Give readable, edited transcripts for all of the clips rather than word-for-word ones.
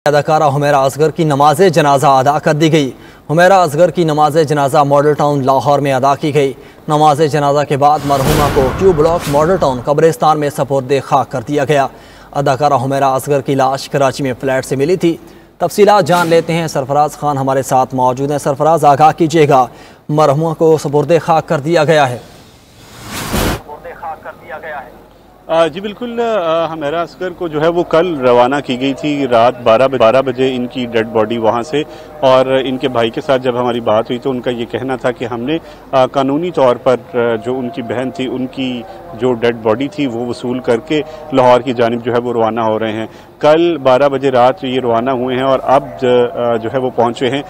अदाकारा हुमैरा असगर की नमाज जनाजा अदा कर दी गई। हुमैरा असगर की नमाज जनाजा मॉडल टाउन लाहौर में अदा की गई। नमाज जनाजा के बाद मरहुमा को क्यू ब्लॉक मॉडल टाउन कब्रिस्तान में सपुर्द खाक कर दिया गया। अदाकारा हुमैरा असगर की लाश कराची में फ्लैट से मिली थी। तफसीलात जान लेते हैं, सरफराज खान हमारे साथ मौजूद हैं। सरफराज, आगाह कीजिएगा, मरहुमा को सपुर्द खाक कर दिया गया है। जी बिल्कुल, हुमैरा असगर को जो है वो कल रवाना की गई थी रात 12 बजे इनकी डेड बॉडी वहाँ से। और इनके भाई के साथ जब हमारी बात हुई तो उनका ये कहना था कि हमने कानूनी तौर पर जो उनकी बहन थी उनकी जो डेड बॉडी थी वो वसूल करके लाहौर की जानिब जो है वो रवाना हो रहे हैं। कल 12 बजे रात ये रवाना हुए हैं और अब जो है वो पहुँचे हैं।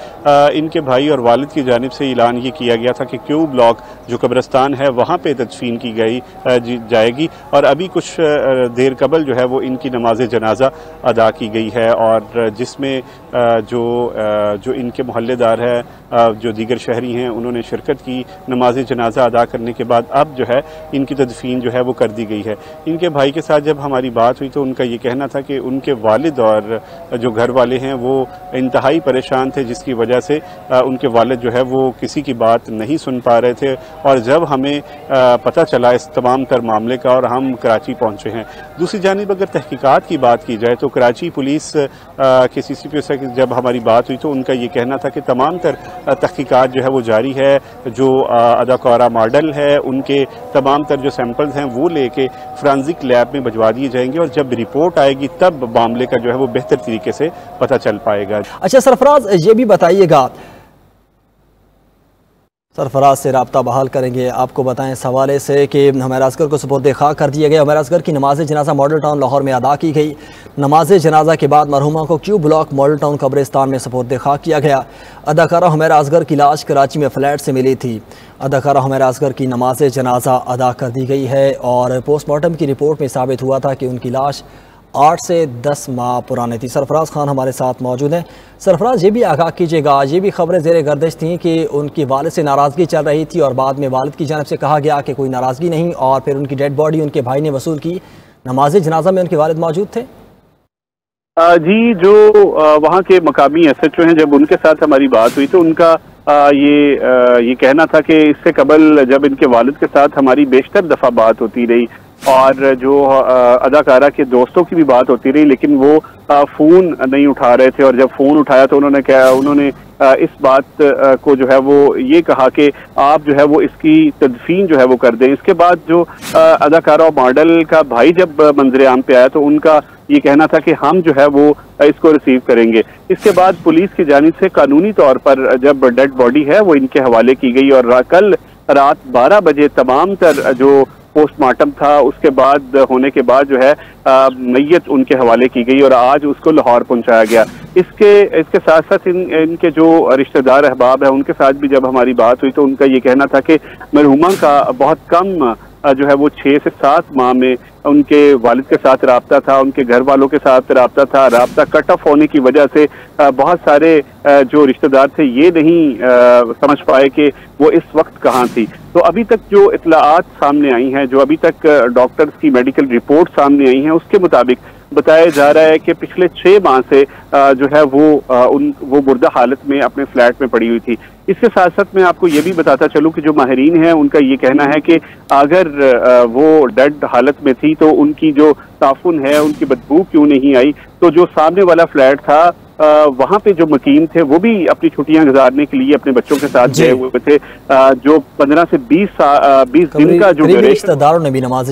इनके भाई और वालिद की जानिब से ऐलान ये किया गया था कि क्यू ब्लॉक जो कब्रिस्तान है वहाँ पे तदफीन की जाएगी और अभी कुछ देर कबल जो है वो इनकी नमाज जनाजा अदा की गई है। और जिसमें जो इनके मोहल्लेदार है, जो दीगर शहरी हैं, उन्होंने शिरकत की। नमाज जनाजा अदा करने के बाद अब जो है इनकी तदफीन जो है वो कर दी गई है। इनके भाई के साथ जब हमारी बात हुई तो उनका ये कहना था कि उनके वालिद और जो घर वाले हैं वो इंतहाई परेशान थे, जिसकी वजह से उनके वालिद जो है वो किसी की बात नहीं सुन पा रहे थे। और जब हमें पता चला इस तमाम तर मामले का और हम कराची पहुंचे हैं। दूसरी जानिब अगर तहकीकात की बात की जाए तो कराची पुलिस के CCPO से जब हमारी बात हुई तो उनका ये कहना था कि तमाम तर तहकीकात जो है वो जारी है। जो अदाकारा मॉडल है उनके तमाम तर जो सैंपल्स हैं वो लेके फोरेंसिक लैब में भिजवा दिए जाएंगे और जब रिपोर्ट आएगी तब मामले का जो है वो बेहतर तरीके से पता चल पाएगा। अच्छा सरफराज, ये भी बताइएगा, सरफराज से रब्ता बहाल करेंगे। आपको बताएं इस हवाले से कि हुमैरा असगर को सपुर्द खाक कर दिया गया। हुमैरा असगर की नमाज जनाजा मॉडल टाउन लाहौर में अदा की गई। नमाज जनाजा के बाद मरहुमा को क्यू ब्लॉक मॉडल टाउन कब्रिस्तान में सपुर्द खाक किया गया। अदाकारा हुमैरा असगर की लाश कराची में फ्लैट से मिली थी। अदाकारा हुमैरा असगर की नमाज जनाजा अदा कर दी गई है और पोस्टमार्टम की रिपोर्ट में साबित हुआ था कि उनकी लाश 8 से 10 माह पुरानी थी। सरफराज खान हमारे साथ मौजूद हैं। सरफराज, ये भी आगाह कीजिएगा, ये भी खबरें ज़ेर गर्दिश थीं कि उनकी वालिद से नाराज़गी चल रही थी और बाद में वालिद की जानिब से कहा गया कि कोई नाराज़गी नहीं, और फिर उनकी डेड बॉडी उनके भाई ने वसूल की। नमाज जनाजा में उनके वालिद मौजूद थे? जी, जो वहाँ के मकामी SHO हैं, जब उनके साथ हमारी बात हुई तो उनका ये कहना था कि इससे कबल जब इनके वालिद के साथ हमारी बेशतर दफ़ा बात होती रही और जो अदाकारा के दोस्तों की भी बात होती रही, लेकिन वो फ़ोन नहीं उठा रहे थे। और जब फ़ोन उठाया तो उन्होंने इस बात को जो है वो ये कहा कि आप जो है वो इसकी तदफीन जो है वो कर दें। इसके बाद जो अदाकारा और मॉडल का भाई जब मंजर आम पे आया तो उनका ये कहना था कि हम जो है वो इसको रिसीव करेंगे। इसके बाद पुलिस की जानिब से कानूनी तौर पर जब डेड बॉडी है वो इनके हवाले की गई और कल रात 12 बजे तमाम तर जो पोस्टमार्टम था उसके बाद होने के बाद जो है मैयत उनके हवाले की गई और आज उसको लाहौर पहुंचाया गया। इसके साथ साथ इनके जो रिश्तेदार अहबाब है उनके साथ भी जब हमारी बात हुई तो उनका ये कहना था कि मरहुमा का बहुत कम जो है वो 6 से 7 माह में उनके वालिद के साथ राब्ता था, उनके घर वालों के साथ राब्ता था। राब्ता कट ऑफ होने की वजह से बहुत सारे जो रिश्तेदार थे ये नहीं समझ पाए कि वो इस वक्त कहाँ थी। तो अभी तक जो इत्तलाआत सामने आई हैं, जो अभी तक डॉक्टर्स की मेडिकल रिपोर्ट सामने आई हैं, उसके मुताबिक बताया जा रहा है कि पिछले 6 माह से जो है वो मुर्दा हालत में अपने फ्लैट में पड़ी हुई थी। इसके साथ साथ मैं आपको ये भी बताता चलूं कि जो माहिरीन हैं उनका ये कहना है कि अगर वो डेड हालत में थी तो उनकी जो ताफुन है, उनकी बदबू क्यों नहीं आई। तो जो सामने वाला फ्लैट था वहाँ पे जो मुकीम थे वो भी अपनी छुट्टियां गुजारने के लिए अपने बच्चों के साथ गए हुए थे। जो 15 से 20 दिन का जो रिश्तेदारों ने भी नमाज